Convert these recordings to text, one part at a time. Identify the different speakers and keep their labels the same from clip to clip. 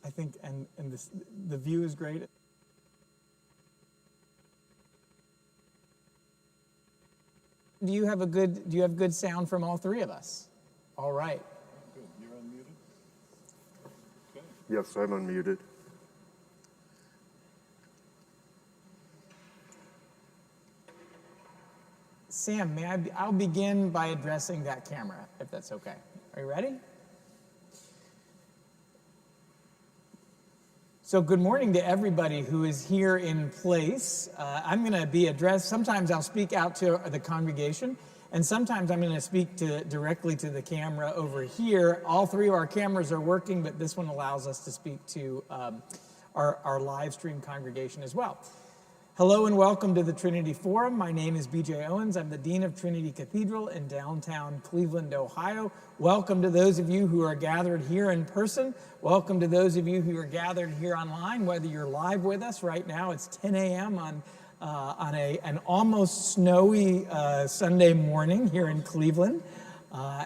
Speaker 1: I think, and the view is great. Do you have good sound from all three of us? All right.
Speaker 2: Good. You're unmuted? Okay.
Speaker 3: Yes, I'm unmuted.
Speaker 1: Sam, I'll begin by addressing that camera, if that's okay. Are you ready? So good morning to everybody who is here in place. I'm going to be addressed. Sometimes I'll speak out to the congregation, and sometimes I'm going to speak directly to the camera over here. All three of our cameras are working, but this one allows us to speak to our live stream congregation as well. Hello and welcome to the Trinity Forum. My name is B.J. Owens. I'm the Dean of Trinity Cathedral in downtown Cleveland, Ohio. Welcome to those of you who are gathered here in person. Welcome to those of you who are gathered here online, whether you're live with us right now. It's 10 a.m. on an almost snowy Sunday morning here in Cleveland,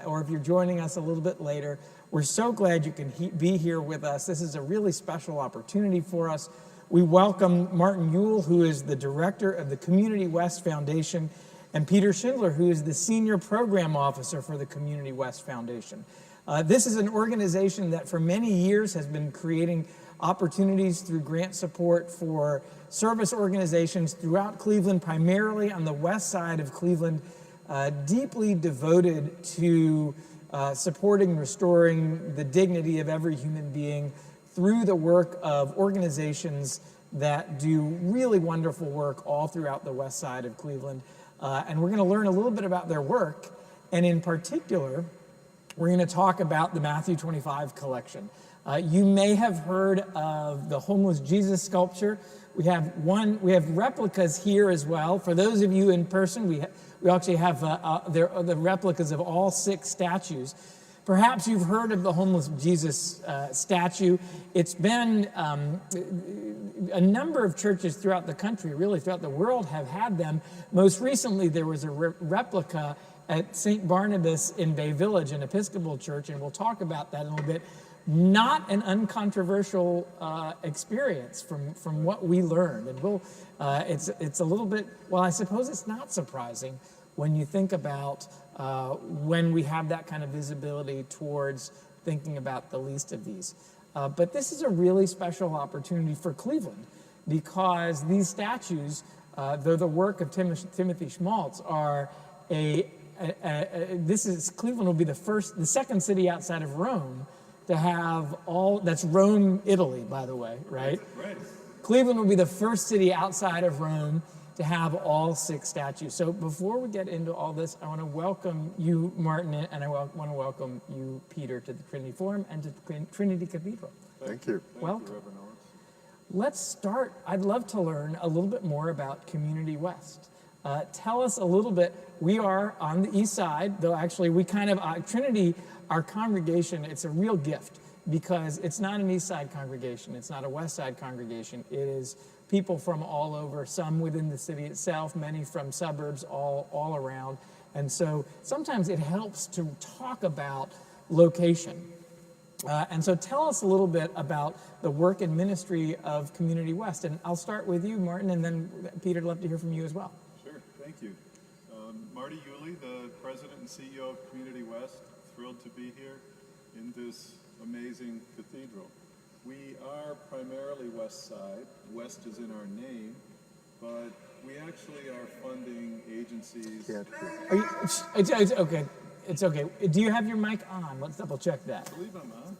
Speaker 1: or if you're joining us a little bit later. We're so glad you can be here with us. This is a really special opportunity for us. We welcome Martin Uhle, who is the director of the Community West Foundation, and Peter Schindler, who is the senior program officer for the Community West Foundation. This is an organization that for many years has been creating opportunities through grant support for service organizations throughout Cleveland, primarily on the west side of Cleveland, deeply devoted to supporting, restoring the dignity of every human being through the work of organizations that do really wonderful work all throughout the west side of Cleveland. And we're going to learn a little bit about their work. And in particular, we're going to talk about the Matthew 25 collection. You may have heard of the Homeless Jesus sculpture. We have replicas here as well. For those of you in person, we actually have the replicas of all 6 statues. Perhaps you've heard of the Homeless Jesus statue. It's been a number of churches throughout the country, really throughout the world, have had them. Most recently, there was a replica at St. Barnabas in Bay Village, an Episcopal church, and we'll talk about that in a little bit. Not an uncontroversial experience from what we learned. And it's a little bit, well, I suppose it's not surprising when you think about when we have that kind of visibility towards thinking about the least of these. But this is a really special opportunity for Cleveland because these statues, though the work of Timothy Schmaltz, are Cleveland will be the second city outside of Rome to have that's Rome, Italy, by the way, right?
Speaker 2: Right.
Speaker 1: Cleveland will be the first city outside of Rome to have all 6 statues. So before we get into all this, I want to welcome you, Martin, and I want to welcome you, Peter, to the Trinity Forum and to the Trinity Cathedral.
Speaker 3: Thank you.
Speaker 1: Welcome. Let's start. I'd love to learn a little bit more about Community West. Tell us a little bit. We are on the east side, though actually we kind of, Trinity, our congregation, it's a real gift because it's not an east side congregation. It's not a west side congregation. It is people from all over, some within the city itself, many from suburbs, all around. And so sometimes it helps to talk about location. And so tell us a little bit about the work and ministry of Community West. And I'll start with you, Martin, and then Peter, I'd love to hear from you as well.
Speaker 2: Sure, thank you. Marty Uhle, the president and CEO of Community West, thrilled to be here in this amazing cathedral. We are primarily West Side. West is in our name, but we actually are funding agencies.
Speaker 1: It's okay. It's okay. Do you have your mic on? Let's double check that.
Speaker 2: I believe I'm on.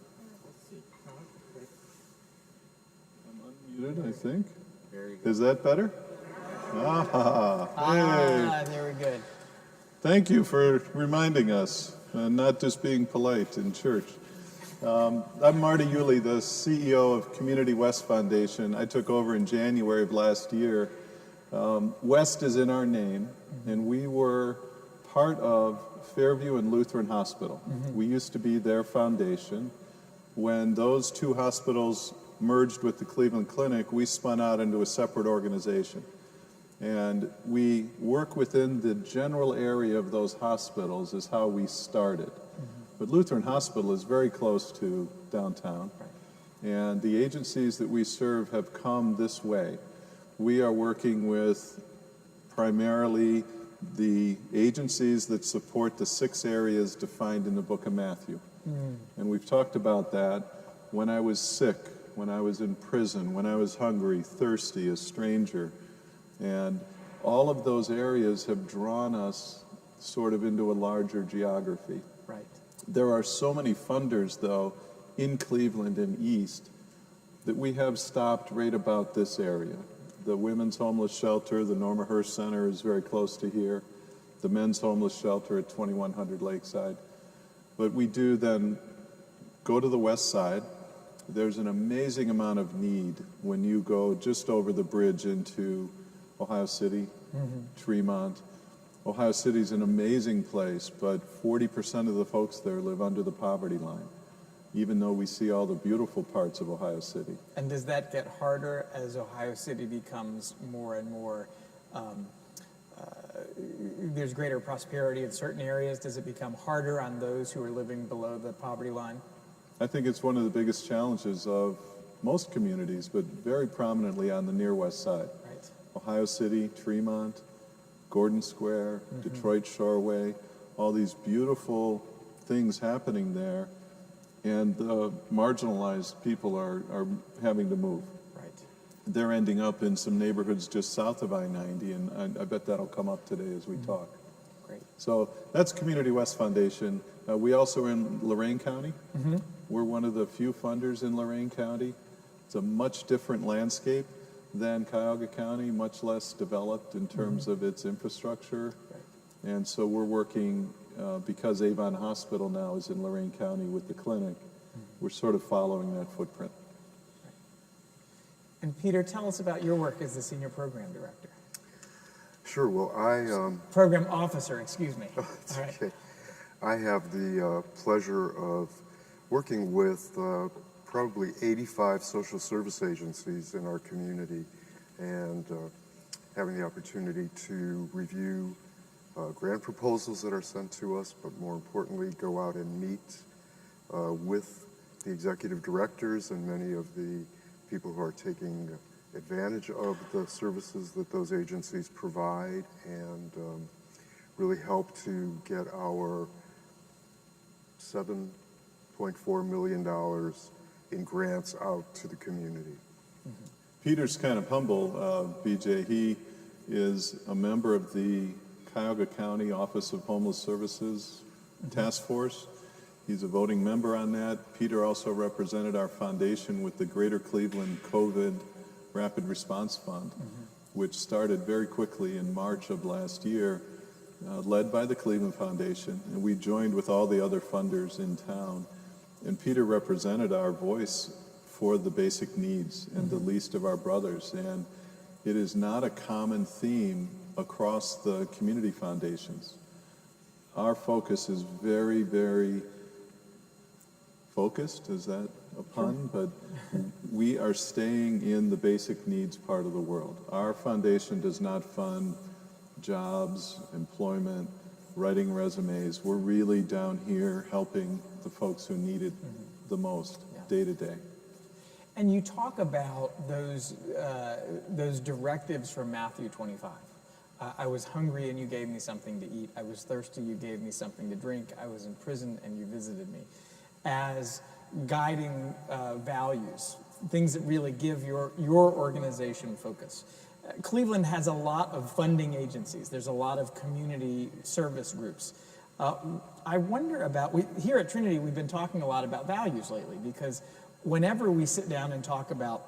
Speaker 2: I'm unmuted, I think.
Speaker 1: Very good.
Speaker 2: Is that better? Hey.
Speaker 1: Very good.
Speaker 2: Thank you for reminding us, not just being polite in church. I'm Marty Uhle, the CEO of Community West Foundation. I took over in January of last year. West is in our name, and we were part of Fairview and Lutheran Hospital. We used to be their foundation. When those 2 hospitals merged with the Cleveland Clinic, we spun out into a separate organization. And we work within the general area of those hospitals is how we started. But Lutheran Hospital is very close to downtown. And the agencies that we serve have come this way. We are working with primarily the agencies that support the 6 areas defined in the book of Matthew. And we've talked about that. When I was sick, when I was in prison, when I was hungry, thirsty, a stranger. And all of those areas have drawn us sort of into a larger geography.
Speaker 1: Right.
Speaker 2: There are so many funders, though, in Cleveland and East that we have stopped right about this area. The Women's Homeless Shelter, the Norma Hurst Center is very close to here. The Men's Homeless Shelter at 2100 Lakeside. But we do then go to the west side. There's an amazing amount of need when you go just over the bridge into Ohio City, Tremont. Ohio City is an amazing place, but 40% of the folks there live under the poverty line, even though we see all the beautiful parts of Ohio City.
Speaker 1: And does that get harder as Ohio City becomes more and more, there's greater prosperity in certain areas? Does it become harder on those who are living below the poverty line?
Speaker 2: I think it's one of the biggest challenges of most communities, but very prominently on the near west side.
Speaker 1: Right.
Speaker 2: Ohio City, Tremont, Gordon Square, Detroit Shoreway, all these beautiful things happening there, and the marginalized people are having to move.
Speaker 1: Right.
Speaker 2: They're ending up in some neighborhoods just south of I-90, and I bet that'll come up today as we talk.
Speaker 1: Great.
Speaker 2: So that's Community West Foundation. We also are in Lorain County. We're one of the few funders in Lorain County. It's a much different landscape than Cuyahoga County, much less developed in terms of its infrastructure. And so we're working, because Avon Hospital now is in Lorain County with the clinic, we're sort of following that footprint.
Speaker 1: And Peter, tell us about your work as the Senior Program Director.
Speaker 3: Sure. Well,
Speaker 1: Program Officer, excuse me.
Speaker 3: it's
Speaker 1: All right.
Speaker 3: okay. I have the pleasure of working with probably 85 social service agencies in our community, and having the opportunity to review grant proposals that are sent to us, but more importantly, go out and meet with the executive directors and many of the people who are taking advantage of the services that those agencies provide, and really help to get our $7.4 million in grants out to the community.
Speaker 2: Peter's kind of humble, BJ. He is a member of the Cuyahoga County Office of Homeless Services Task Force. He's a voting member on that. Peter also represented our foundation with the Greater Cleveland COVID Rapid Response Fund, which started very quickly in March of last year, led by the Cleveland Foundation, and we joined with all the other funders in town. And Peter represented our voice for the basic needs and the least of our brothers. And it is not a common theme across the community foundations. Our focus is very, very focused, is that a pun? But we are staying in the basic needs part of the world. Our foundation does not fund jobs, employment, writing resumes. We're really down here helping the folks who need it the most, day to day.
Speaker 1: And you talk about those directives from Matthew 25. I was hungry and you gave me something to eat. I was thirsty, you gave me something to drink. I was in prison and you visited me. As guiding values, things that really give your organization focus. Cleveland has a lot of funding agencies. There's a lot of community service groups. I wonder about, here at Trinity, we've been talking a lot about values lately, because whenever we sit down and talk about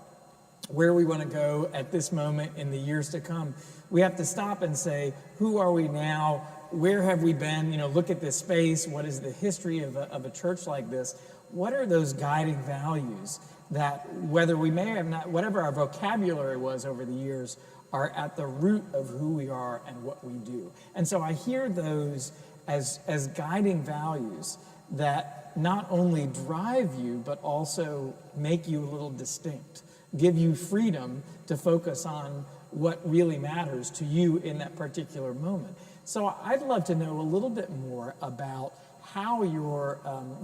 Speaker 1: where we want to go at this moment in the years to come, we have to stop and say, who are we now? Where have we been? Look at this space. What is the history of a church like this? What are those guiding values that, whether we may have not, whatever our vocabulary was over the years, are at the root of who we are and what we do? And so I hear those as guiding values that not only drive you, but also make you a little distinct, give you freedom to focus on what really matters to you in that particular moment. So I'd love to know a little bit more about how your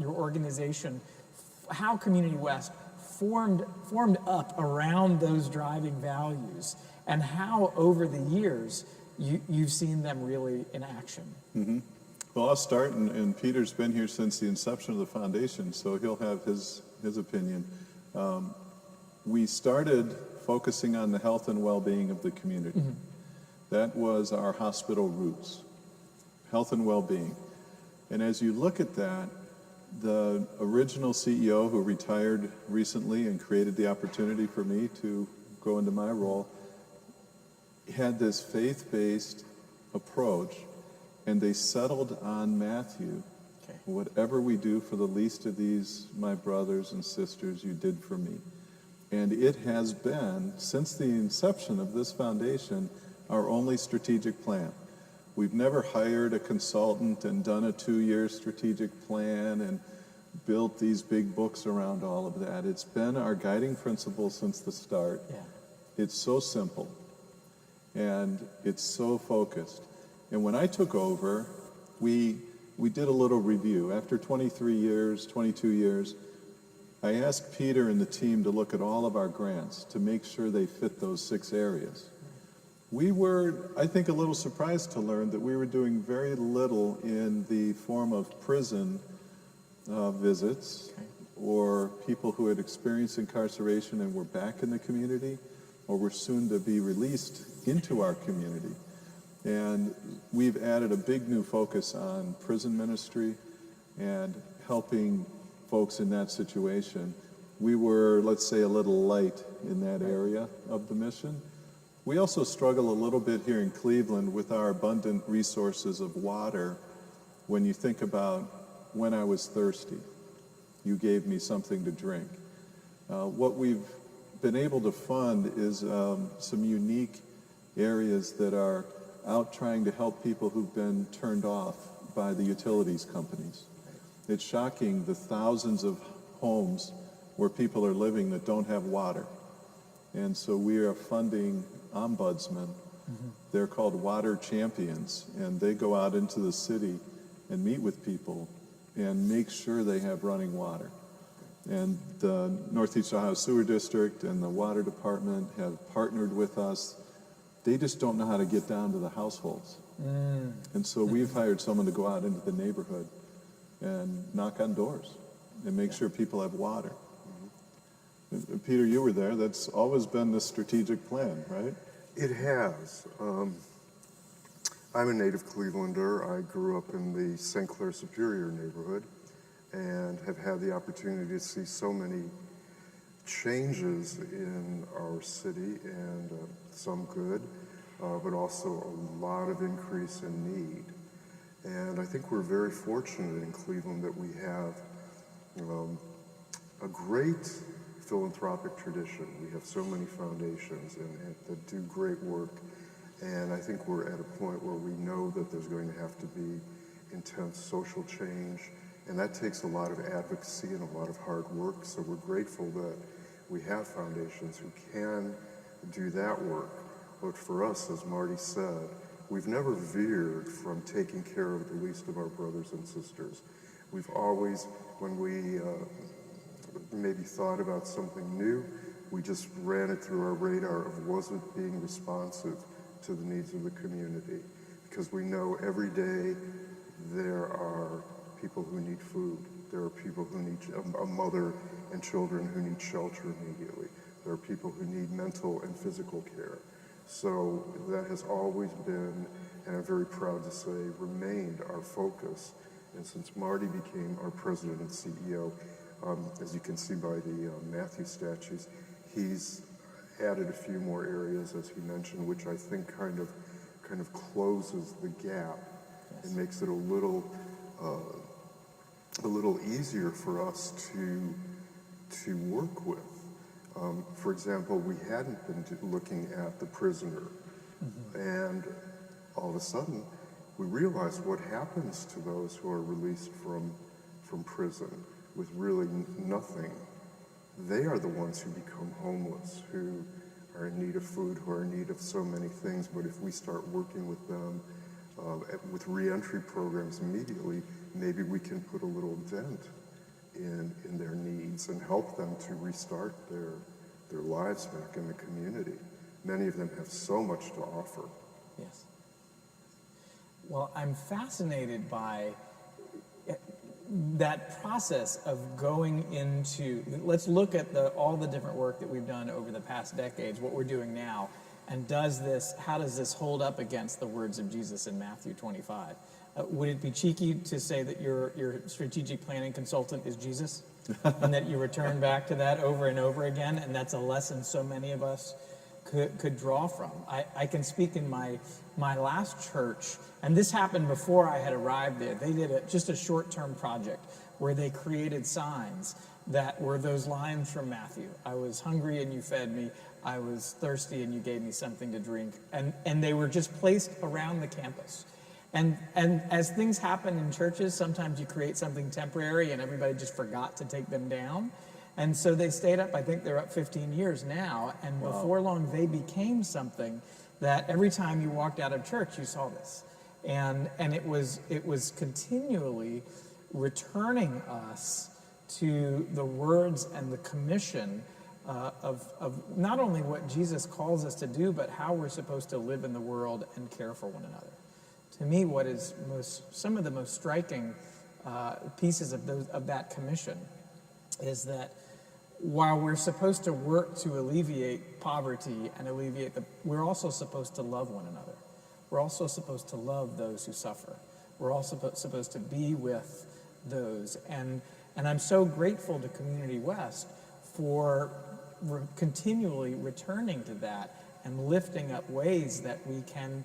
Speaker 1: organization, how Community West formed up around those driving values, and how over the years you've seen them really in action.
Speaker 2: Mm-hmm. Well, I'll start, and Peter's been here since the inception of the foundation, so he'll have his opinion. We started focusing on the health and well-being of the community. Mm-hmm. That was our hospital roots, health and well-being. And as you look at that, the original CEO who retired recently and created the opportunity for me to go into my role had this faith-based approach, and they settled on Matthew. Okay. Whatever we do for the least of these, my brothers and sisters, you did for me. And it has been, since the inception of this foundation, our only strategic plan. We've never hired a consultant and done a 2-year strategic plan and built these big books around all of that. It's been our guiding principle since the start. Yeah. It's so simple, and it's so focused. And when I took over, we did a little review. After 23 years, 22 years, I asked Peter and the team to look at all of our grants to make sure they fit those 6 areas. We were, I think, a little surprised to learn that we were doing very little in the form of prison visits, or people who had experienced incarceration and were back in the community, or were soon to be released into our community. And we've added a big new focus on prison ministry and helping folks in that situation. We were, let's say, a little light in that area of the mission. We also struggle a little bit here in Cleveland with our abundant resources of water. When you think about when I was thirsty, you gave me something to drink. What we've been able to fund is some unique areas that are out trying to help people who've been turned off by the utilities companies. It's shocking the thousands of homes where people are living that don't have water. And so we are funding ombudsmen. Mm-hmm. They're called water champions, and they go out into the city and meet with people and make sure they have running water. And the Northeast Ohio Sewer District and the Water Department have partnered with us. They just don't know how to get down to the households. Mm. And so we've hired someone to go out into the neighborhood and knock on doors and make sure people have water. Mm-hmm. Peter, you were there. That's always been the strategic plan, right?
Speaker 3: It has. I'm a native Clevelander. I grew up in the St. Clair Superior neighborhood and have had the opportunity to see so many changes in our city, and some good, but also a lot of increase in need. And I think we're very fortunate in Cleveland that we have a great philanthropic tradition. We have so many foundations and that do great work. And I think we're at a point where we know that there's going to have to be intense social change. And that takes a lot of advocacy and a lot of hard work. So we're grateful that we have foundations who can do that work. But for us, as Marty said, we've never veered from taking care of the least of our brothers and sisters. We've always, when we maybe thought about something new, we just ran it through our radar of was it being responsive to the needs of the community. Because we know every day there are people who need food. There are people who need a mother and children who need shelter immediately. There are people who need mental and physical care. So that has always been, and I'm very proud to say, remained our focus. And since Marty became our president and CEO, as you can see by the Matthew statues, he's added a few more areas, as he mentioned, which I think kind of closes the gap and makes it a little easier for us to work with. For example, we hadn't been looking at the prisoner, mm-hmm. and all of a sudden we realized what happens to those who are released from prison with really nothing. They are the ones who become homeless, who are in need of food, who are in need of so many things. But if we start working with them with reentry programs immediately, maybe we can put a little dent in their needs and help them to restart their lives back in the community. Many of them have so much to offer.
Speaker 1: Yes. Well, I'm fascinated by that process of going into, let's look at all the different work that we've done over the past decades, what we're doing now, and how does this hold up against the words of Jesus in Matthew 25? Would it be cheeky to say that your strategic planning consultant is Jesus? And that you return back to that over and over again, and that's a lesson so many of us could draw from. I can speak in my last church, and this happened before I had arrived there. They did just a short-term project where they created signs that were those lines from Matthew. I was hungry and you fed me. I was thirsty and you gave me something to drink. And they were just placed around the campus. And as things happen in churches, sometimes you create something temporary and everybody just forgot to take them down. And so they stayed up. I think they're up 15 years now. And before long, they became something that every time you walked out of church, you saw this. And it was continually returning us to the words and the commission of not only what Jesus calls us to do, but how we're supposed to live in the world and care for one another. To me, what is some of the most striking pieces of that commission is that while we're supposed to work to alleviate poverty and we're also supposed to love one another. We're also supposed to love those who suffer. We're also supposed to be with those. And I'm so grateful to Community West for continually returning to that and lifting up ways that we can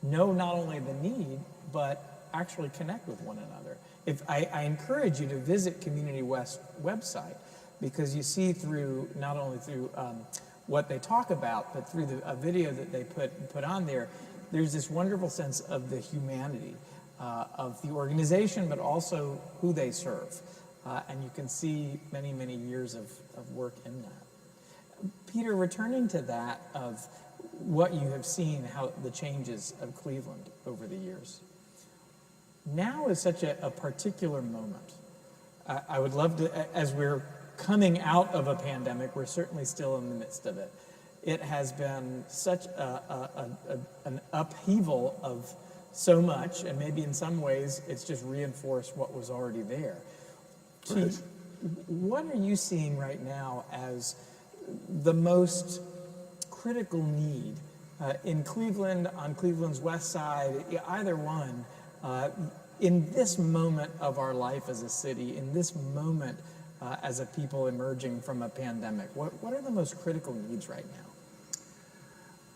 Speaker 1: know not only the need, but actually connect with one another. I encourage you to visit Community West website, because you see not only through what they talk about, but through a video that they put on there, there's this wonderful sense of the humanity of the organization, but also who they serve. And you can see many, many years of work in that. Peter, returning to that of what you have seen, how the changes of Cleveland over the years. Now is such a particular moment. I would love to, as we're coming out of a pandemic, we're certainly still in the midst of it. It has been such an upheaval of so much, and maybe in some ways it's just reinforced what was already there.
Speaker 2: Right.
Speaker 1: What are you seeing right now as the most critical need in Cleveland, on Cleveland's west side, either one, in this moment of our life as a city, in this moment as a people emerging from a pandemic? What are the most critical needs right now?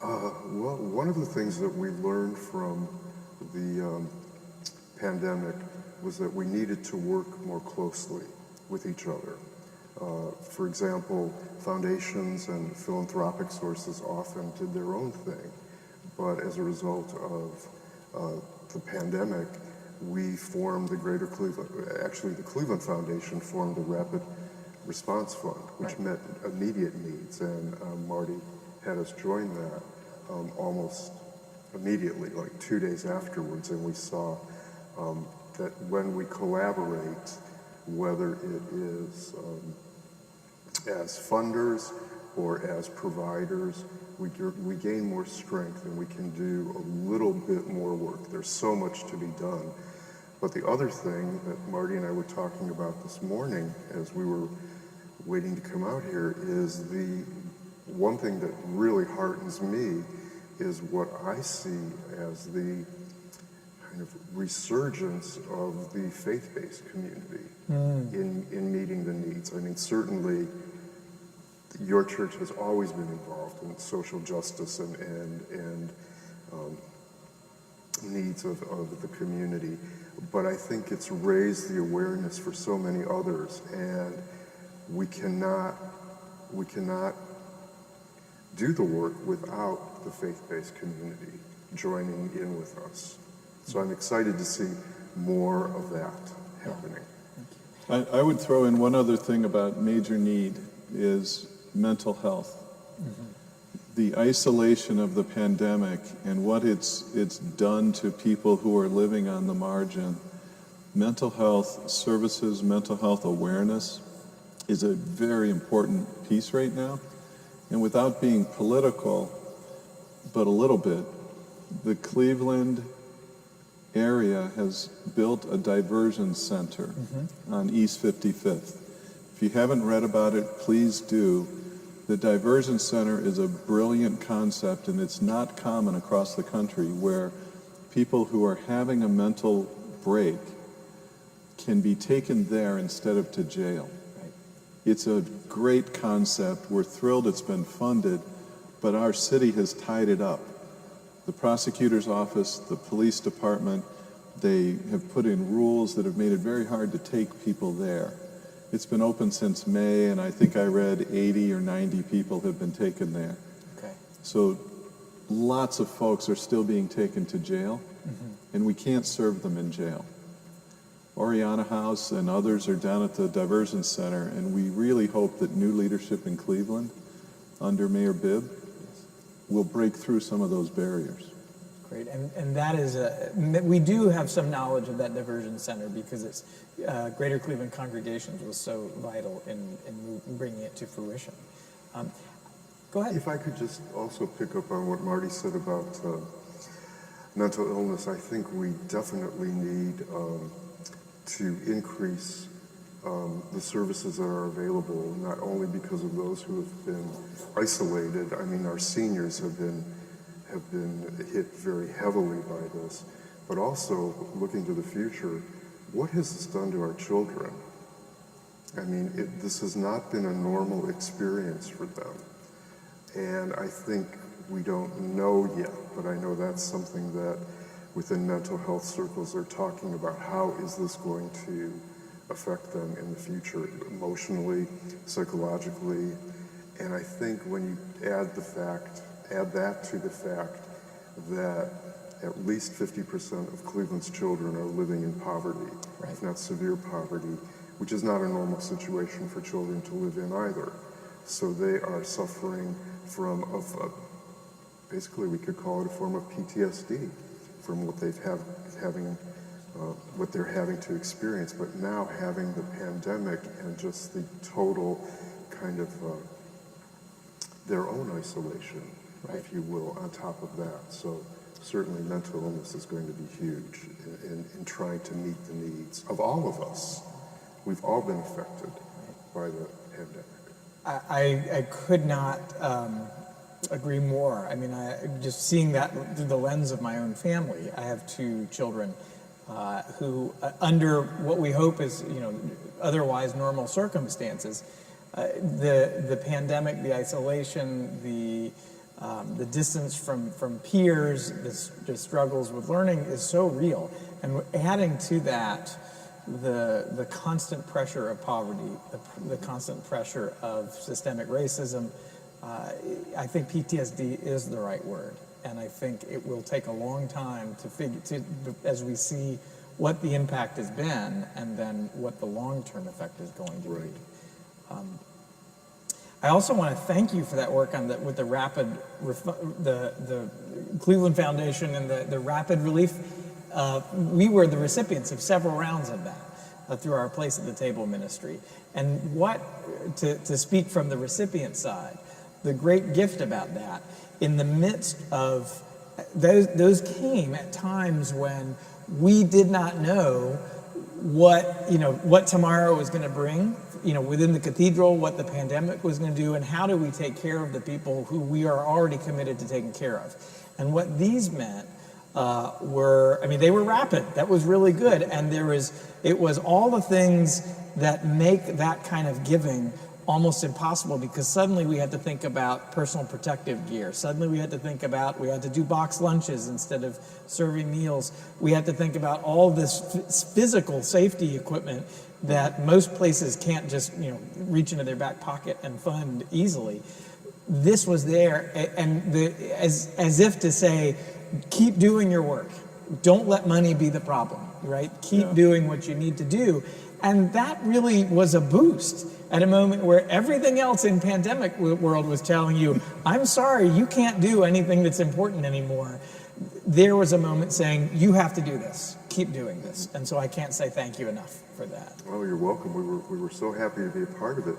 Speaker 3: Well, one of the things that we learned from the pandemic was that we needed to work more closely with each other. For example, foundations and philanthropic sources often did their own thing, but as a result of the pandemic, we formed the Greater Cleveland, actually the Cleveland Foundation formed the Rapid Response Fund, which met immediate needs, and Marty had us join that almost immediately, like 2 days afterwards, and we saw that when we collaborate, whether it is as funders or as providers, we gain more strength and we can do a little bit more work. There's so much to be done. But the other thing that Marty and I were talking about this morning as we were waiting to come out here is the one thing that really heartens me is what I see as the kind of resurgence of the faith-based community in meeting the needs. I mean, certainly your church has always been involved in social justice and needs of the community, but I think it's raised the awareness for so many others, and we cannot do the work without the faith-based community joining in with us. So I'm excited to see more of that happening.
Speaker 2: I would throw in one other thing about major need is mental health. the isolation of the pandemic and what it's done to people who are living on the margin, mental health services, mental health awareness is a very important piece right now. And without being political, but a little bit, the Cleveland area has built a diversion center on East 55th. If you haven't read about it, please do. The diversion center is a brilliant concept, and it's not common across the country, where people who are having a mental break can be taken there instead of to jail.
Speaker 1: Right.
Speaker 2: It's a great concept. We're thrilled it's been funded, but our city has tied it up. The prosecutor's office, the police department, they have put in rules that have made it very hard to take people there. It's been open since May, and I think I read 80 or 90 people have been taken there.
Speaker 1: Okay.
Speaker 2: So lots of folks are still being taken to jail, and we can't serve them in jail. Oriana House and others are down at the diversion center, and we really hope that new leadership in Cleveland under Mayor Bibb will break through some of those barriers.
Speaker 1: Great, and that is we do have some knowledge of that diversion center because it's Greater Cleveland Congregations was so vital in bringing it to fruition. Go ahead.
Speaker 3: If I could just also pick up on what Marty said about mental illness, I think we definitely need to increase the services that are available, not only because of those who have been isolated. I mean, our seniors have been hit very heavily by this, but also looking to the future, what has this done to our children? I mean, this has not been a normal experience for them. And I think we don't know yet, but I know that's something that within mental health circles they're talking about. How is this going to affect them in the future, emotionally, psychologically? And I think when you add that to the fact that at least 50% of Cleveland's children are living in poverty,
Speaker 1: right,
Speaker 3: if not severe poverty, which is not a normal situation for children to live in either. So they are suffering from, basically we could call it a form of PTSD from what what they're having to experience. But now having the pandemic and just the total kind of their own isolation,
Speaker 1: right,
Speaker 3: if you will, on top of that. So certainly mental illness is going to be huge in trying to meet the needs of all of us. We've all been affected by the pandemic.
Speaker 1: I could not agree more. I mean, just seeing that through the lens of my own family. I have two children who, under what we hope is, otherwise normal circumstances, the pandemic, the isolation, the distance from peers, the struggles with learning is so real. And adding to that, the constant pressure of poverty, the constant pressure of systemic racism, I think PTSD is the right word. And I think it will take a long time as we see what the impact has been and then what the long-term effect is going to be. I also want to thank you for that work with the Cleveland Foundation and the rapid relief. We were the recipients of several rounds of that through our Place at the Table ministry. And to speak from the recipient side, the great gift about that, in the midst of those came at times when we did not know what tomorrow was going to bring, within the cathedral, what the pandemic was going to do, and how do we take care of the people who we are already committed to taking care of. And what these meant they were rapid. That was really good. And it was all the things that make that kind of giving almost impossible, because suddenly we had to think about personal protective gear. Suddenly we had to do box lunches instead of serving meals. We had to think about all this physical safety equipment that most places can't just, reach into their back pocket and fund easily. This was there, and as if to say, keep doing your work. Don't let money be the problem, right? Keep doing what you need to do. And that really was a boost at a moment where everything else in pandemic world was telling you, I'm sorry, you can't do anything that's important anymore. There was a moment saying, you have to do this, keep doing this. And so I can't say thank you enough for that.
Speaker 3: Well, you're welcome. We were so happy to be a part of it.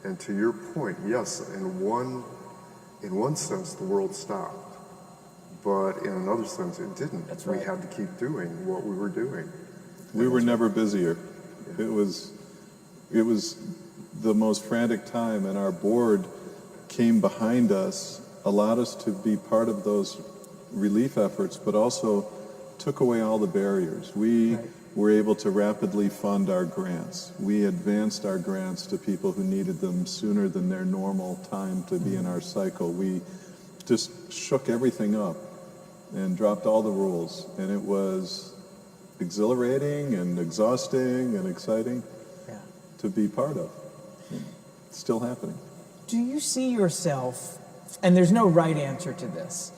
Speaker 3: And to your point, yes, in one sense, the world stopped. But in another sense, it didn't.
Speaker 1: That's right.
Speaker 3: We had to keep doing what we were doing.
Speaker 2: We were never busier. It was the most frantic time, and our board came behind us, allowed us to be part of those relief efforts, but also took away all the barriers. We were able to rapidly fund our grants. We advanced our grants to people who needed them sooner than their normal time to be in our cycle. We just shook everything up and dropped all the rules, and it was exhilarating and exhausting and exciting to be part of. It's still happening.
Speaker 1: Do you see yourself, and there's no right answer to this,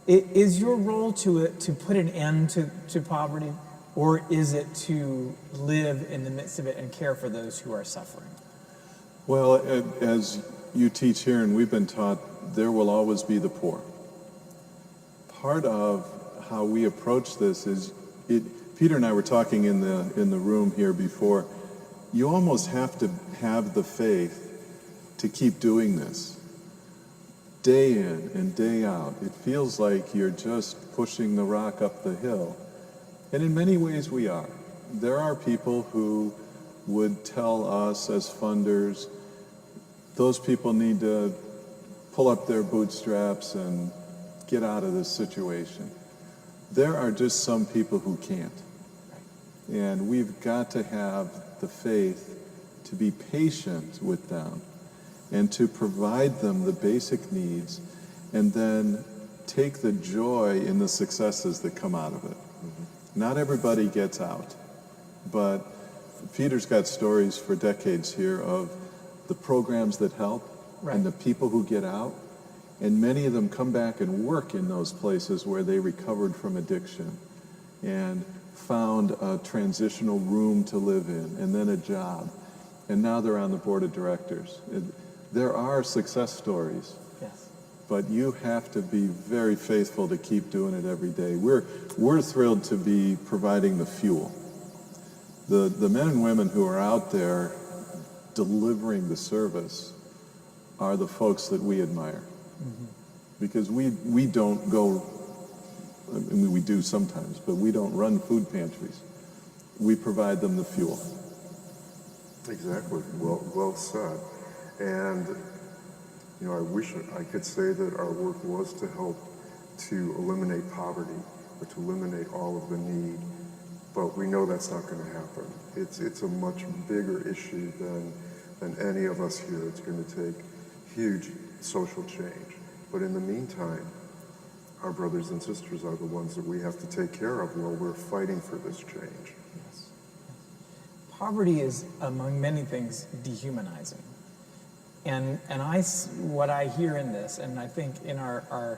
Speaker 1: is your role to put an end to poverty, or is it to live in the midst of it and care for those who are suffering?
Speaker 2: Well, as you teach here, and we've been taught, there will always be the poor. Part of how we approach this is, Peter and I were talking in the room here before, you almost have to have the faith to keep doing this. Day in and day out, it feels like you're just pushing the rock up the hill. And in many ways we are. There are people who would tell us as funders, those people need to pull up their bootstraps and get out of this situation. There are just some people who can't. And we've got to have the faith to be patient with them and to provide them the basic needs, and then take the joy in the successes that come out of it. Not everybody gets out, but Peter's got stories for decades here of the programs that help and the people who get out, and many of them come back and work in those places where they recovered from addiction and found a transitional room to live in, and then a job, and now they're on the board of directors. There are success stories, but you have to be very faithful to keep doing it every day. We're thrilled to be providing the fuel. The men and women who are out there delivering the service are the folks that we admire. Because we don't go, I mean, we do sometimes, but we don't run food pantries. We provide them the fuel.
Speaker 3: Exactly. Well said. And, you know, I wish I could say that our work was to help to eliminate poverty or to eliminate all of the need, but we know that's not going to happen. It's a much bigger issue than any of us here. It's going to take huge social change. But in the meantime, our brothers and sisters are the ones that we have to take care of while we're fighting for this change.
Speaker 1: Yes. Poverty is, among many things, dehumanizing. And what I hear in this, and I think in our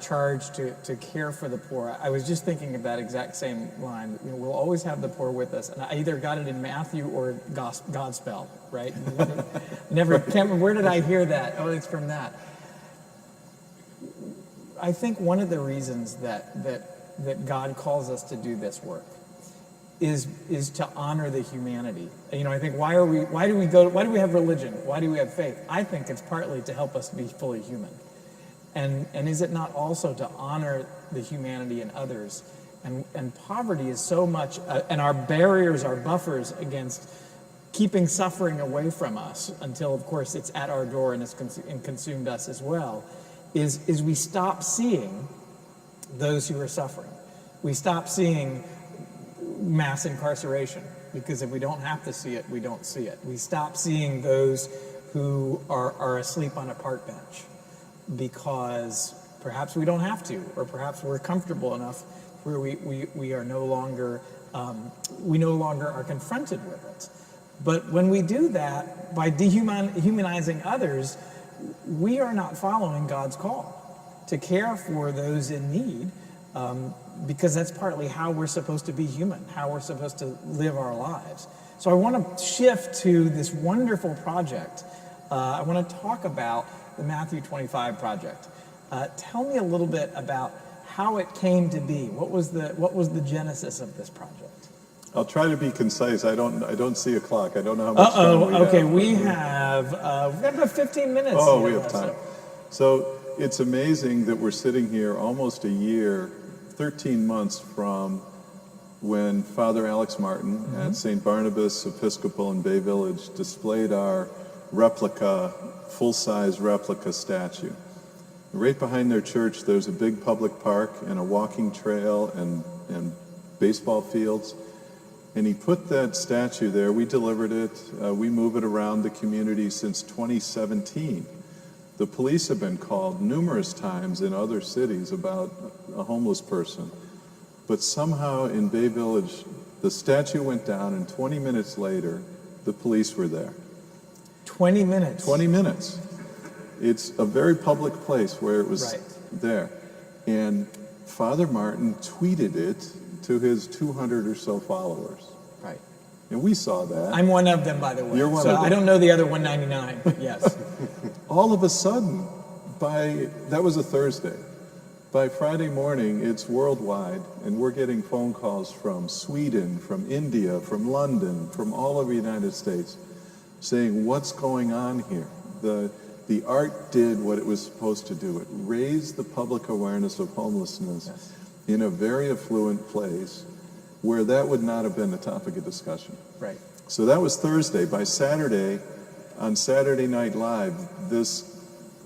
Speaker 1: charge to care for the poor, I was just thinking of that exact same line. You know, we'll always have the poor with us, and I either got it in Matthew or Godspell, right? Never can't remember, where did I hear that? Oh, it's from that. I think one of the reasons that God calls us to do this work is to honor the humanity. You know, I think why do we have religion? Why do we have faith? I think it's partly to help us be fully human. And is it not also to honor the humanity in others? And poverty is so much, and our barriers, our buffers against keeping suffering away from us until, of course, it's at our door and it's consumed us as well, is we stop seeing those who are suffering. We stop seeing mass incarceration, because if we don't have to see it, we don't see it. We stop seeing those who are asleep on a park bench because perhaps we don't have to, or perhaps we're comfortable enough where we are no longer are confronted with it. But when we do that, by dehumanizing others, we are not following God's call to care for those in need, because that's partly how we're supposed to be human, how we're supposed to live our lives. So I want to shift to this wonderful project. I want to talk about the Matthew 25 project. Tell me a little bit about how it came to be. What was the genesis of this project?
Speaker 2: I'll try to be concise. I don't see a clock. I don't know how much time we
Speaker 1: Okay.
Speaker 2: have.
Speaker 1: We've got about 15 minutes.
Speaker 2: Oh,
Speaker 1: here,
Speaker 2: we have time.
Speaker 1: so-
Speaker 2: So it's amazing that we're sitting here almost a year, 13 months from when Father Alex Martin at St. Barnabas Episcopal in Bay Village displayed our replica, full-size replica statue. Right behind their church, there's a big public park and a walking trail and baseball fields. And he put that statue there. We delivered it. We move it around the community since 2017. The police have been called numerous times in other cities about a homeless person. But somehow in Bay Village, the statue went down, and 20 minutes later, the police were there.
Speaker 1: 20 minutes.
Speaker 2: 20 minutes. It's a very public place where it was
Speaker 1: Right.
Speaker 2: there. And Father Martin tweeted it to his 200 or so followers.
Speaker 1: Right.
Speaker 2: And we saw that.
Speaker 1: I'm one of them, by the way.
Speaker 2: You're one
Speaker 1: so
Speaker 2: of them.
Speaker 1: I don't know the other 199, but yes.
Speaker 2: All of a sudden, that was a Thursday. By Friday morning, it's worldwide, and we're getting phone calls from Sweden, from India, from London, from all over the United States, saying, what's going on here? The art did what it was supposed to do. It raised the public awareness of homelessness in a very affluent place where that would not have been the topic of discussion.
Speaker 1: Right.
Speaker 2: So that was Thursday. By Saturday, on Saturday Night Live, this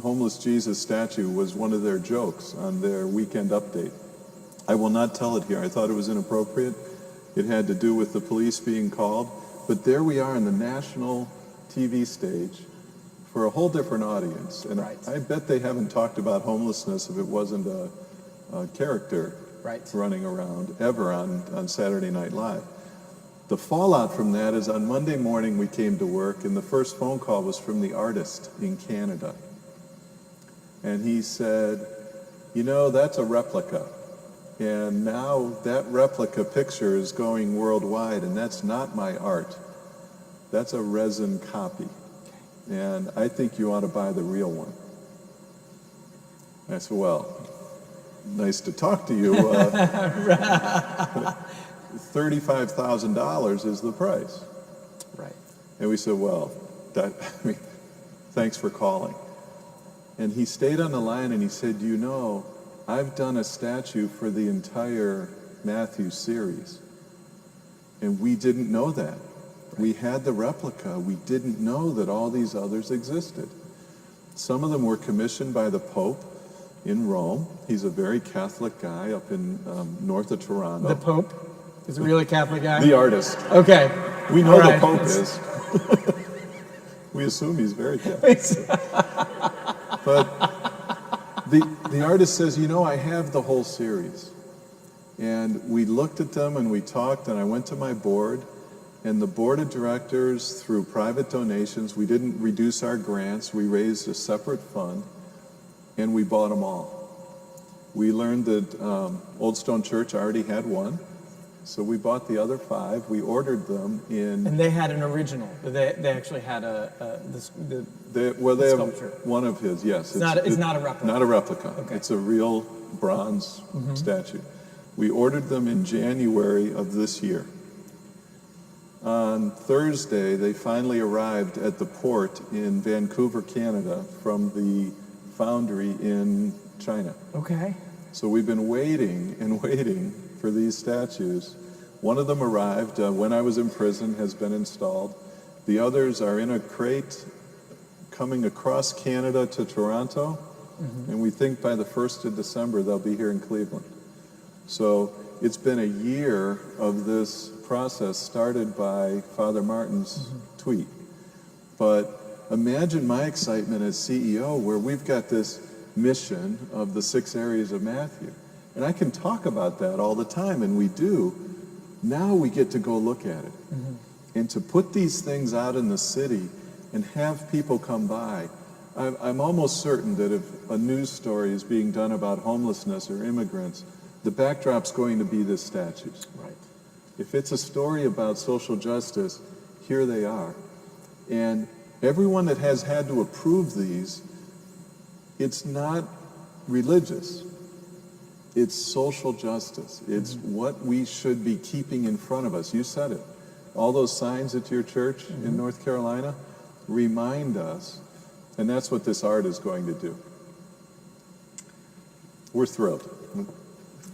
Speaker 2: homeless Jesus statue was one of their jokes on their weekend update. I will not tell it here. I thought it was inappropriate. It had to do with the police being called. But there we are on the national TV stage for a whole different audience. And
Speaker 1: Right.
Speaker 2: I bet they haven't talked about homelessness if it wasn't a character
Speaker 1: Right.
Speaker 2: running around ever on Saturday Night Live. The fallout from that is on Monday morning we came to work, and the first phone call was from the artist in Canada. And he said, that's a replica. And now that replica picture is going worldwide, and that's not my art. That's a resin copy. And I think you ought to buy the real one. I said, well, nice to talk to you. $35,000 is the price.
Speaker 1: Right.
Speaker 2: And we said, well, thanks for calling. And he stayed on the line and he said, I've done a statue for the entire Matthew series. And we didn't know that. We had the replica. We didn't know that all these others existed. Some of them were commissioned by the Pope in Rome. He's a very Catholic guy up in north of Toronto.
Speaker 1: The Pope is a really Catholic guy?
Speaker 2: The artist.
Speaker 1: Okay.
Speaker 2: We know
Speaker 1: All right.
Speaker 2: the Pope is. We assume he's very Catholic. But the artist says, I have the whole series. And we looked at them and we talked, and I went to my board, and the board of directors, through private donations, we didn't reduce our grants, we raised a separate fund, and we bought them all. We learned that Old Stone Church already had one, so we bought the other 5. We ordered them in...
Speaker 1: And they had an original. They actually had
Speaker 2: They have
Speaker 1: sculpture.
Speaker 2: one of his, yes.
Speaker 1: It's not a replica.
Speaker 2: Not a replica.
Speaker 1: Okay.
Speaker 2: It's a real bronze statue. We ordered them in January of this year. On Thursday, they finally arrived at the port in Vancouver, Canada, from the foundry in China.
Speaker 1: Okay.
Speaker 2: So we've been waiting and waiting for these statues. One of them arrived when I was in prison, has been installed. The others are in a crate coming across Canada to Toronto, and we think by the 1st of December they'll be here in Cleveland. So it's been a year of this process started by Father Martin's tweet. But imagine my excitement as CEO, where we've got this mission of the 6 areas of Matthew. And I can talk about that all the time, and we do. Now we get to go look at it. And to put these things out in the city and have people come by, I'm almost certain that if a news story is being done about homelessness or immigrants, the backdrop's going to be this statues.
Speaker 1: Right.
Speaker 2: If it's a story about social justice, here they are. And everyone that has had to approve these, it's not religious. It's social justice. It's what we should be keeping in front of us. You said it. All those signs at your church in North Carolina remind us, and that's what this art is going to do. We're thrilled.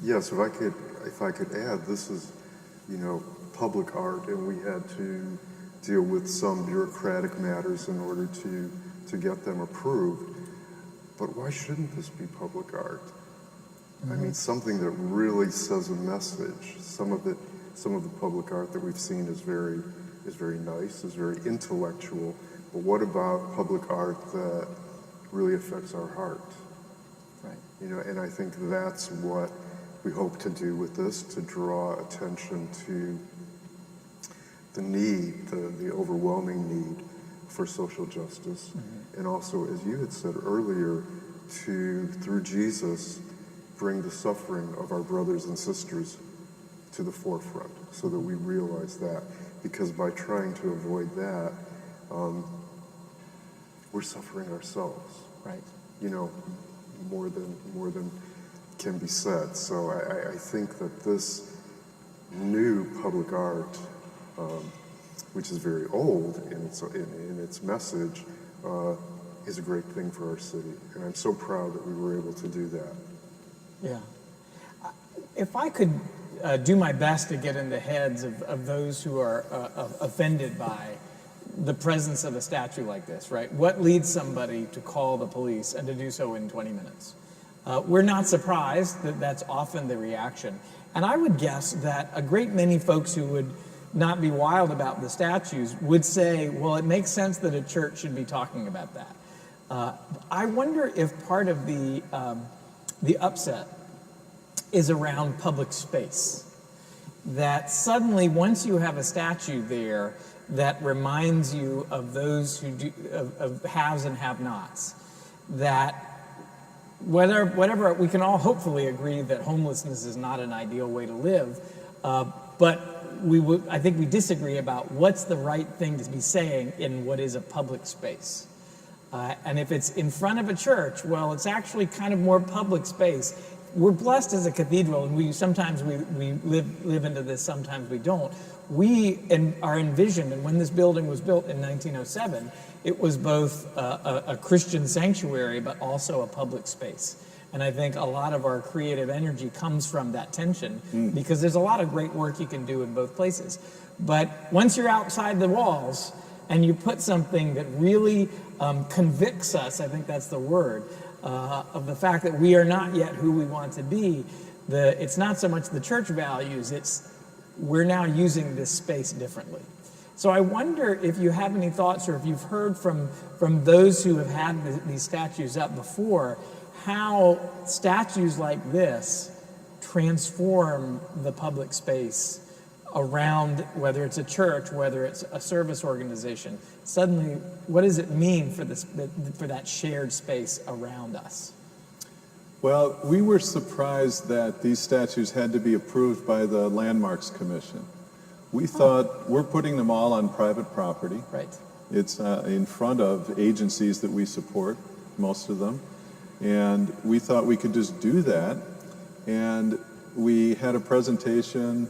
Speaker 3: Yes, if I could add, this is, public art, and we had to deal with some bureaucratic matters in order to get them approved. But why shouldn't this be public art? I mean, something that really says a message. Some of the public art that we've seen is very nice, is very intellectual. But what about public art that really affects our heart?
Speaker 1: Right.
Speaker 3: And I think that's what we hope to do with this, to draw attention to the need, the overwhelming need for social justice. And also, as you had said earlier, through Jesus, bring the suffering of our brothers and sisters to the forefront so that we realize that. Because by trying to avoid that, we're suffering ourselves.
Speaker 1: Right.
Speaker 3: More than can be said. So I think that this new public art, which is very old in its message, is a great thing for our city. And I'm so proud that we were able to do that.
Speaker 1: Yeah. If I could do my best to get in the heads of those who are offended by the presence of a statue like this, right? What leads somebody to call the police and to do so in 20 minutes? We're not surprised that that's often the reaction. And I would guess that a great many folks who would not be wild about the statues would say, well, it makes sense that a church should be talking about that. I wonder if part of the upset is around public space. That suddenly, once you have a statue there that reminds you of those who do, of haves and have-nots, that whatever, we can all hopefully agree that homelessness is not an ideal way to live, but I think we disagree about what's the right thing to be saying in what is a public space. And if it's in front of a church, well, it's actually kind of more public space. We're blessed as a cathedral, and sometimes we live into this, sometimes we don't. We are envisioned, and when this building was built in 1907, it was both a Christian sanctuary, but also a public space. And I think a lot of our creative energy comes from that tension, because there's a lot of great work you can do in both places. But once you're outside the walls and you put something that really convicts us, I think that's the word, of the fact that we are not yet who we want to be, it's not so much the church values, it's we're now using this space differently. So I wonder if you have any thoughts, or if you've heard from those who have had these statues up before, how statues like this transform the public space around, whether it's a church, whether it's a service organization. Suddenly, what does it mean for that shared space around us?
Speaker 2: Well, we were surprised that these statues had to be approved by the Landmarks Commission. We thought, we're putting them all on private property.
Speaker 1: Right.
Speaker 2: It's in front of agencies that we support, most of them. And we thought we could just do that. And we had a presentation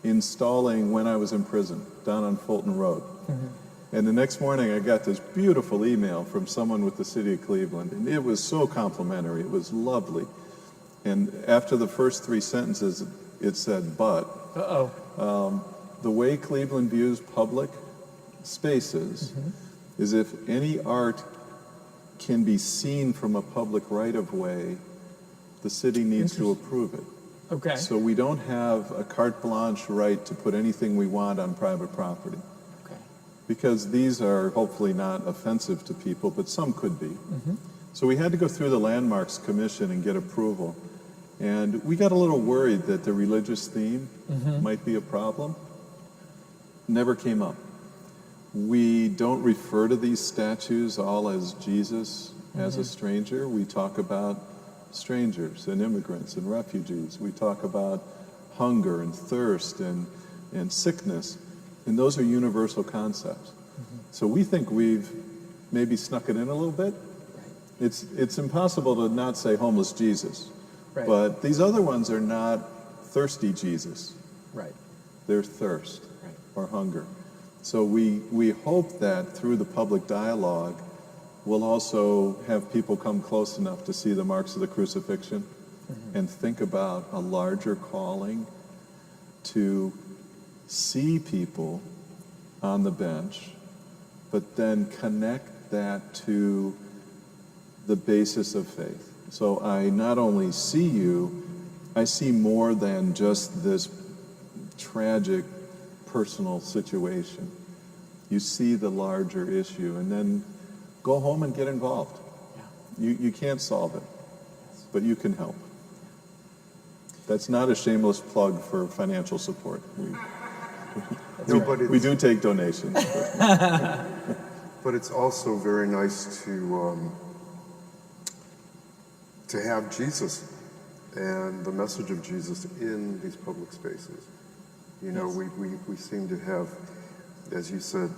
Speaker 2: installing when I was in prison down on Fulton Road. And the next morning I got this beautiful email from someone with the city of Cleveland, and it was so complimentary. It was lovely. And after the first 3 sentences, it said, but the way Cleveland views public spaces is if any art can be seen from a public right-of-way, the city needs to approve it.
Speaker 1: Okay.
Speaker 2: So we don't have a carte blanche right to put anything we want on private property.
Speaker 1: Okay.
Speaker 2: Because these are hopefully not offensive to people, but some could be. So we had to go through the Landmarks Commission and get approval. And we got a little worried that the religious theme might be a problem. Never came up. We don't refer to these statues all as Jesus as a stranger. We talk about strangers and immigrants and refugees. We talk about hunger and thirst and sickness. And those are universal concepts. So we think we've maybe snuck it in a little bit. It's impossible to not say homeless Jesus.
Speaker 1: Right.
Speaker 2: But these other ones are not thirsty Jesus.
Speaker 1: Right.
Speaker 2: They're thirst
Speaker 1: Right.
Speaker 2: or hunger. So we hope that through the public dialogue, we'll also have people come close enough to see the marks of the crucifixion and think about a larger calling to see people on the bench, but then connect that to the basis of faith. So I not only see you, I see more than just this tragic personal situation. You see the larger issue, and then go home and get involved. You can't solve it, but you can help. That's not a shameless plug for financial support. We do take donations.
Speaker 3: But it's also very nice to have Jesus and the message of Jesus in these public spaces. You know, we seem to have, as you said,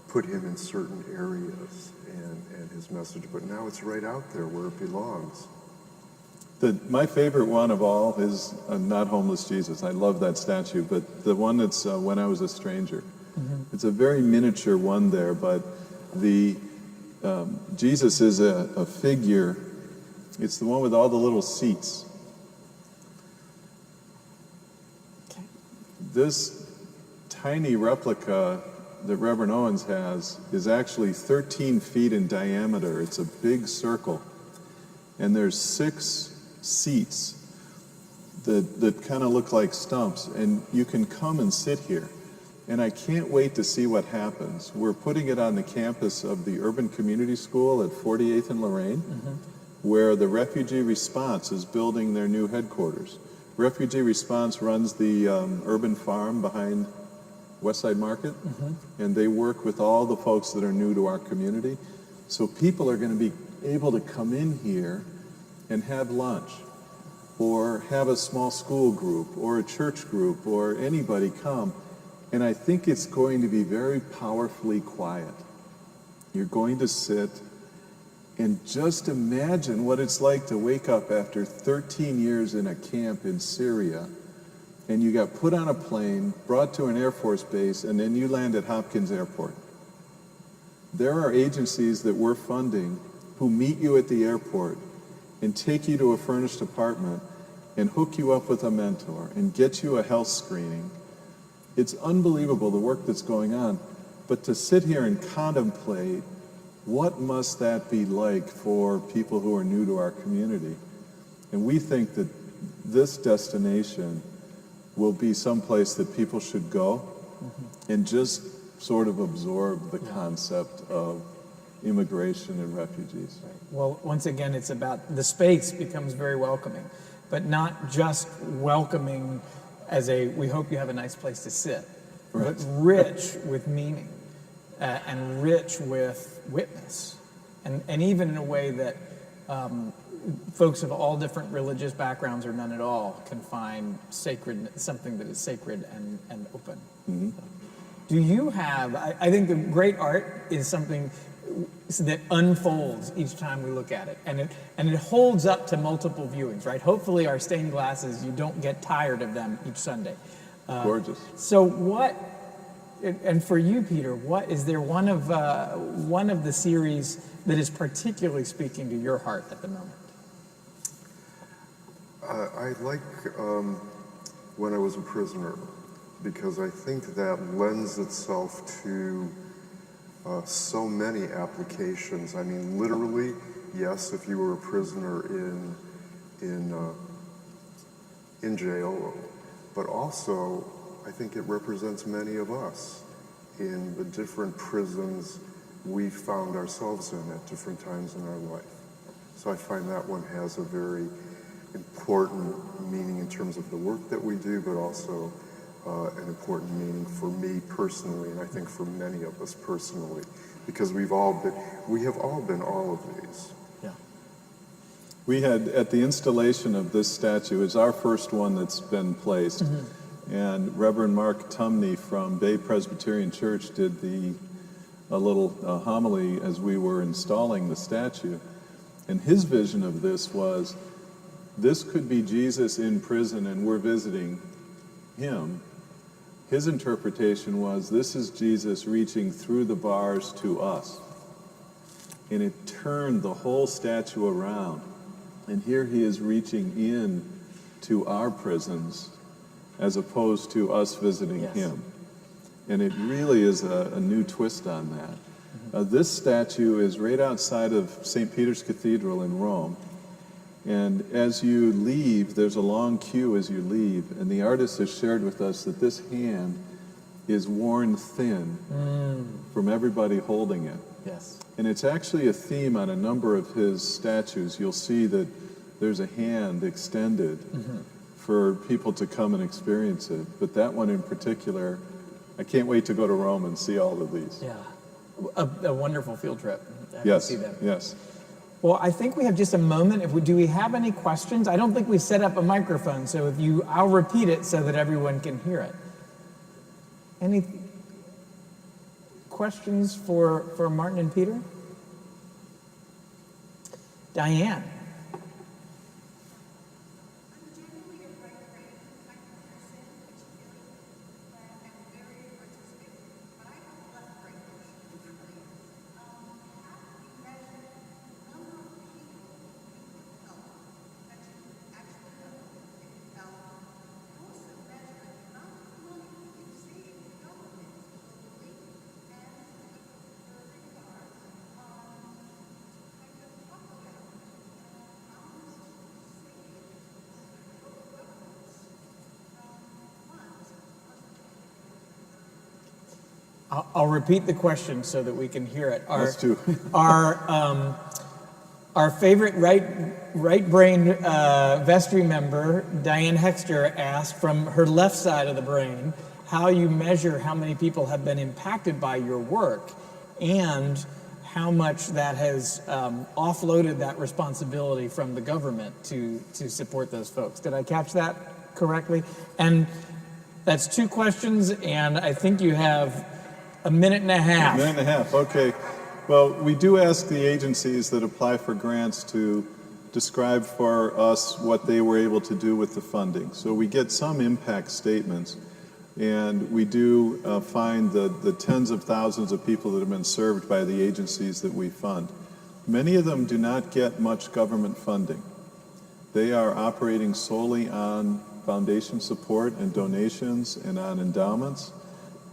Speaker 3: put him in certain areas and his message, but now it's right out there where it belongs.
Speaker 2: My favorite one of all is not Homeless Jesus. I love that statue, but the one that's When I Was a Stranger. It's a very miniature one there, but Jesus is a figure. It's the one with all the little seats.
Speaker 1: Okay.
Speaker 2: This tiny replica that Reverend Owens has is actually 13 feet in diameter. It's a big circle. And there's 6 seats that kind of look like stumps. And you can come and sit here. And I can't wait to see what happens. We're putting it on the campus of the Urban Community School at 48th and Lorraine, where the Refugee Response is building their new headquarters. Refugee Response runs the urban farm behind Westside Market, and they work with all the folks that are new to our community. So people are going to be able to come in here and have lunch, or have a small school group, or a church group, or anybody come. And I think it's going to be very powerfully quiet. You're going to sit and just imagine what it's like to wake up after 13 years in a camp in Syria, and you got put on a plane, brought to an Air Force base, and then you land at Hopkins Airport. There are agencies that we're funding who meet you at the airport and take you to a furnished apartment and hook you up with a mentor and get you a health screening. It's unbelievable the work that's going on, but to sit here and contemplate what must that be like for people who are new to our community. And we think that this destination will be someplace that people should go and just sort of absorb the concept of immigration and refugees.
Speaker 1: Well, once again, it's about the space becomes very welcoming, but not just welcoming as we hope you have a nice place to sit, but rich with meaning and rich with witness. And even in a way that folks of all different religious backgrounds or none at all can find sacred, something that is sacred and open. Do you have, I think the great art is something that unfolds each time we look at it, and it holds up to multiple viewings, right? Hopefully our stained glasses, you don't get tired of them each Sunday.
Speaker 2: Gorgeous.
Speaker 1: So what, and for you, Peter, what is there one of the series that is particularly speaking to your heart at the moment?
Speaker 3: I like When I Was a Prisoner, because I think that lends itself to so many applications. I mean, literally, yes, if you were a prisoner in jail, but also I think it represents many of us in the different prisons we found ourselves in at different times in our life. So I find that one has a very important meaning in terms of the work that we do, but also an important meaning for me personally, and I think for many of us personally, because we have all been all of these.
Speaker 2: Yeah. We had, at the installation of this statue, it's our first one that's been placed, And Reverend Mark Tumney from Bay Presbyterian Church did a little homily as we were installing the statue. And his vision of this was, this could be Jesus in prison and we're visiting him. His interpretation was, this is Jesus reaching through the bars to us. And it turned the whole statue around. And here he is reaching in to our prisons as opposed to us visiting him. And it really is a new twist on that. This statue is right outside of St. Peter's Cathedral in Rome. And as you leave, there's a long queue as you leave, and the artist has shared with us that this hand is worn thin from everybody holding it.
Speaker 1: Yes.
Speaker 2: And it's actually a theme on a number of his statues. You'll see that there's a hand extended for people to come and experience it. But that one in particular, I can't wait to go to Rome and see all of these.
Speaker 1: Yeah. A wonderful field trip.
Speaker 2: Yes,
Speaker 1: see them.
Speaker 2: yes.
Speaker 1: Well, I think we have just a moment. Do we have any questions? I don't think we set up a microphone, so I'll repeat it so that everyone can hear it. Any questions for Martin and Peter? Diane. I'll repeat the question so that we can hear it.
Speaker 2: Let's do.
Speaker 1: Our favorite right brain vestry member, Diane Hexter, asked from her left side of the brain how you measure how many people have been impacted by your work and how much that has offloaded that responsibility from the government to support those folks. Did I catch that correctly? And that's two questions, and I think you have a minute and a half.
Speaker 2: A minute and a half, okay. Well, we do ask the agencies that apply for grants to describe for us what they were able to do with the funding. So we get some impact statements, and we do find the tens of thousands of people that have been served by the agencies that we fund. Many of them do not get much government funding. They are operating solely on foundation support and donations and on endowments,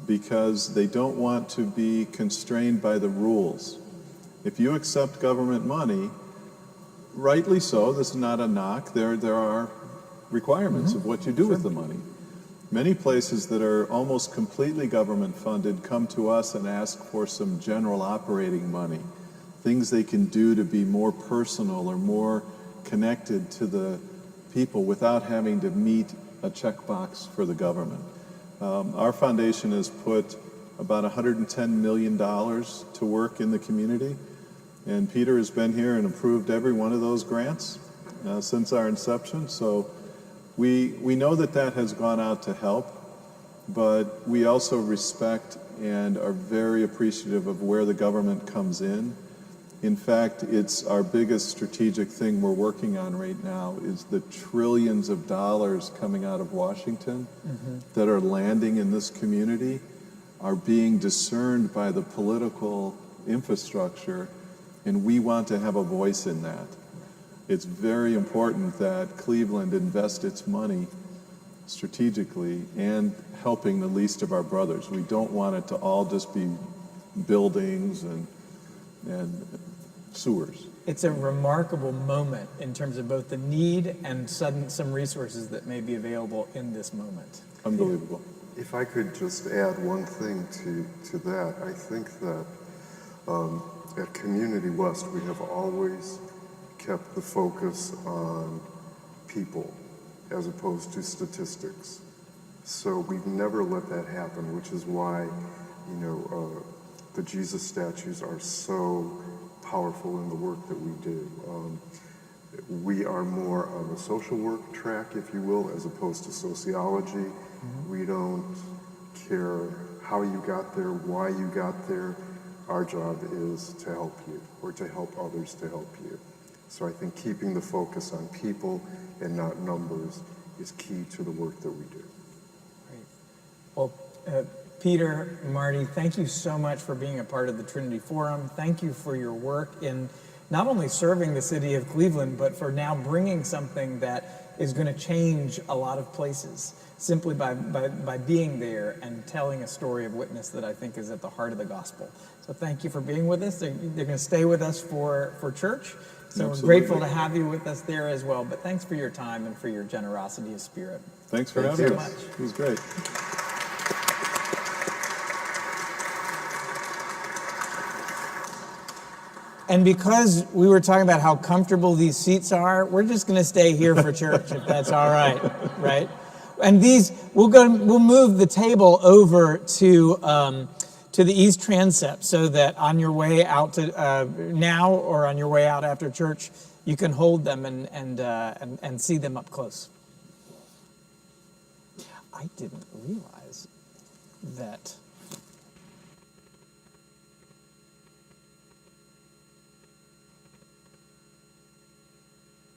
Speaker 2: because they don't want to be constrained by the rules. If you accept government money, rightly so, this is not a knock, there are requirements of what you do with the money. Many places that are almost completely government funded come to us and ask for some general operating money, things they can do to be more personal or more connected to the people without having to meet a checkbox for the government. Our foundation has put about $110 million to work in the community, and Peter has been here and approved every one of those grants since our inception. So we know that has gone out to help, but we also respect and are very appreciative of where the government comes in. In fact, it's our biggest strategic thing we're working on right now is the trillions of dollars coming out of Washington that are landing in this community are being discerned by the political infrastructure, and we want to have a voice in that. It's very important that Cleveland invest its money strategically and helping the least of our brothers. We don't want it to all just be buildings and sewers.
Speaker 1: It's a remarkable moment in terms of both the need and some resources that may be available in this moment.
Speaker 2: Unbelievable.
Speaker 3: If I could just add one thing to that, I think that at Community West we have always kept the focus on people as opposed to statistics. So we've never let that happen, which is why, the Jesus statues are so powerful in the work that we do. We are more on the social work track, if you will, as opposed to sociology. We don't care how you got there, why you got there. Our job is to help you, or to help others to help you. So I think keeping the focus on people and not numbers is key to the work that we do.
Speaker 1: Great. Well, Peter, Marty, thank you so much for being a part of the Trinity Forum. Thank you for your work in not only serving the city of Cleveland, but for now bringing something that is going to change a lot of places simply by being there and telling a story of witness that I think is at the heart of the gospel. So thank you for being with us. They're going to stay with us for church. So
Speaker 2: Absolutely.
Speaker 1: we're grateful to have you with us there as well. But thanks for your time and for your generosity of spirit.
Speaker 2: Thanks for
Speaker 3: Thank
Speaker 2: having
Speaker 3: you.
Speaker 2: us. It was great.
Speaker 1: And because we were talking about how comfortable these seats are, we're just going to stay here for church, if that's all right, right? And we'll move the table over to the east transept, so that on your way out to now or on your way out after church, you can hold them and see them up close. I didn't realize that